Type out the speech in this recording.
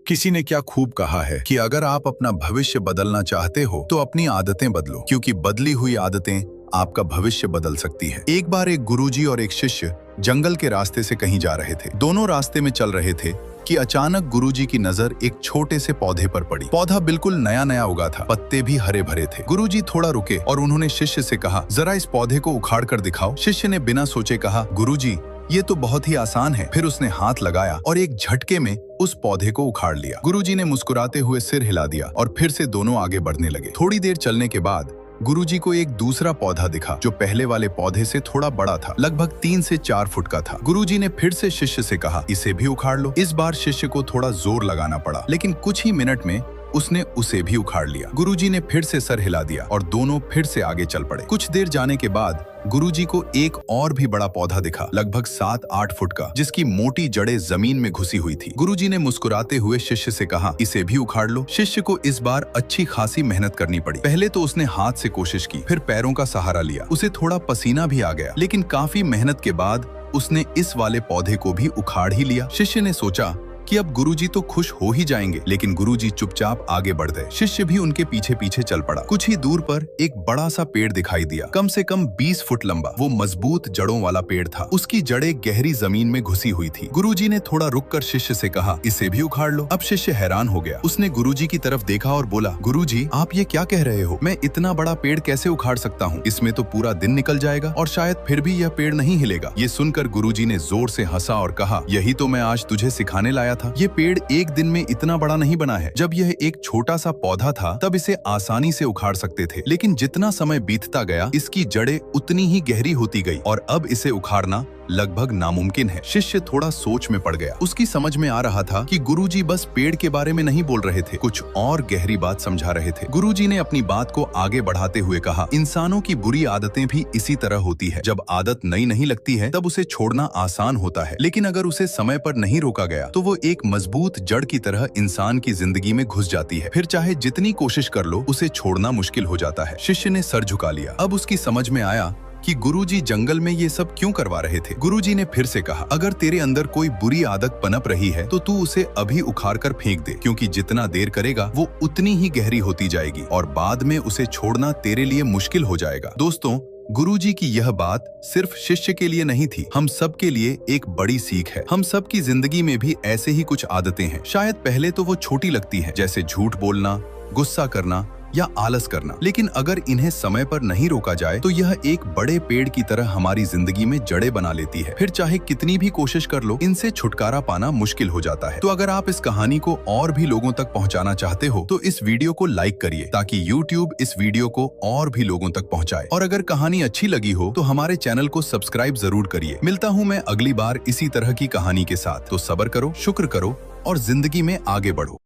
किसी ने क्या खूब कहा है कि अगर आप अपना भविष्य बदलना चाहते हो तो अपनी आदतें बदलो, क्योंकि बदली हुई आदतें आपका भविष्य बदल सकती है। एक बार एक गुरुजी और एक शिष्य जंगल के रास्ते से कहीं जा रहे थे। दोनों रास्ते में चल रहे थे कि अचानक गुरुजी की नजर एक छोटे से पौधे पर पड़ी। पौधा बिल्कुल नया नया उगा था, पत्ते भी हरे भरे थे। गुरुजी थोड़ा रुके और उन्होंने शिष्य से कहा, जरा इस पौधे को उखाड़ कर दिखाओ। शिष्य ने बिना सोचे कहा, गुरुजी ये तो बहुत ही आसान है। फिर उसने हाथ लगाया और एक झटके में उस पौधे को उखाड़ लिया। गुरुजी ने मुस्कुराते हुए सिर हिला दिया और फिर से दोनों आगे बढ़ने लगे। थोड़ी देर चलने के बाद गुरुजी को एक दूसरा पौधा दिखा जो पहले वाले पौधे से थोड़ा बड़ा था, लगभग 3 से 4 फुट का था। गुरुजी ने फिर से शिष्य से कहा, इसे भी उखाड़ लो। इस बार शिष्य को थोड़ा जोर लगाना पड़ा, लेकिन कुछ ही मिनट में उसने उसे भी उखाड़ लिया। गुरुजी ने फिर से सर हिला दिया और दोनों फिर से आगे चल पड़े। कुछ देर जाने के बाद गुरुजी को एक और भी बड़ा पौधा दिखा, लगभग 7-8 फुट का, जिसकी मोटी जड़ें जमीन में घुसी हुई थी। गुरुजी ने मुस्कुराते हुए शिष्य से कहा, इसे भी उखाड़ लो। शिष्य को इस बार अच्छी खासी मेहनत करनी पड़ी। पहले तो उसने हाथ से कोशिश की, फिर पैरों का सहारा लिया। उसे थोड़ा पसीना भी आ गया, लेकिन काफी मेहनत के बाद उसने इस वाले पौधे को भी उखाड़ ही लिया। शिष्य ने सोचा कि अब गुरुजी तो खुश हो ही जाएंगे, लेकिन गुरुजी चुपचाप आगे बढ़ गए। शिष्य भी उनके पीछे पीछे चल पड़ा। कुछ ही दूर पर एक बड़ा सा पेड़ दिखाई दिया, कम से कम 20 फुट लंबा। वो मजबूत जड़ों वाला पेड़ था, उसकी जड़ें गहरी जमीन में घुसी हुई थी। गुरुजी ने थोड़ा रुककर शिष्य से कहा, इसे भी उखाड़ लो। अब शिष्य हैरान हो गया। उसने गुरुजी की तरफ देखा और बोला, गुरुजी आप ये क्या कह रहे हो? मैं इतना बड़ा पेड़ कैसे उखाड़ सकता हूँ? इसमें तो पूरा दिन निकल जाएगा और शायद फिर भी यह पेड़ नहीं हिलेगा। ये सुनकर गुरुजी ने जोर से हंसा और कहा, यही तो मैं आज तुझे सिखाने लाया था। ये पेड़ एक दिन में इतना बड़ा नहीं बना है। जब यह एक छोटा सा पौधा था तब इसे आसानी से उखाड़ सकते थे, लेकिन जितना समय बीतता गया इसकी जड़ें उतनी ही गहरी होती गई और अब इसे उखाड़ना लगभग नामुमकिन है। शिष्य थोड़ा सोच में पड़ गया। उसकी समझ में आ रहा था कि गुरुजी बस पेड़ के बारे में नहीं बोल रहे थे, कुछ और गहरी बात समझा रहे थे। गुरुजी ने अपनी बात को आगे बढ़ाते हुए कहा, इंसानों की बुरी आदतें भी इसी तरह होती है। जब आदत नई नहीं लगती है तब उसे छोड़ना आसान होता है, लेकिन अगर उसे समय पर नहीं रोका गया तो वो एक मजबूत जड़ की तरह इंसान की जिंदगी में घुस जाती है। फिर चाहे जितनी कोशिश कर लो उसे छोड़ना मुश्किल हो जाता है। शिष्य ने सर झुका लिया। अब उसकी समझ में आया कि गुरुजी जंगल में ये सब क्यों करवा रहे थे। गुरुजी ने फिर से कहा, अगर तेरे अंदर कोई बुरी आदत पनप रही है तो तू उसे अभी उखाड़ कर फेंक दे, क्योंकि जितना देर करेगा वो उतनी ही गहरी होती जाएगी और बाद में उसे छोड़ना तेरे लिए मुश्किल हो जाएगा। दोस्तों, गुरुजी की यह बात सिर्फ शिष्य के लिए नहीं थी, हम सब के लिए एक बड़ी सीख है। हम सब की जिंदगी में भी ऐसे ही कुछ आदतें हैं। शायद पहले तो वो छोटी लगती हैं, जैसे झूठ बोलना, गुस्सा करना या आलस करना, लेकिन अगर इन्हें समय पर नहीं रोका जाए तो यह एक बड़े पेड़ की तरह हमारी जिंदगी में जड़ें बना लेती है। फिर चाहे कितनी भी कोशिश कर लो, इनसे छुटकारा पाना मुश्किल हो जाता है। तो अगर आप इस कहानी को और भी लोगों तक पहुंचाना चाहते हो तो इस वीडियो को लाइक करिए, ताकि YouTube इस वीडियो को और भी लोगों तक पहुंचाए। और अगर कहानी अच्छी लगी हो तो हमारे चैनल को सब्सक्राइब जरूर करिए। मिलता हूं मैं अगली बार इसी तरह की कहानी के साथ। तो सब्र करो, शुक्र करो और जिंदगी में आगे बढ़ो।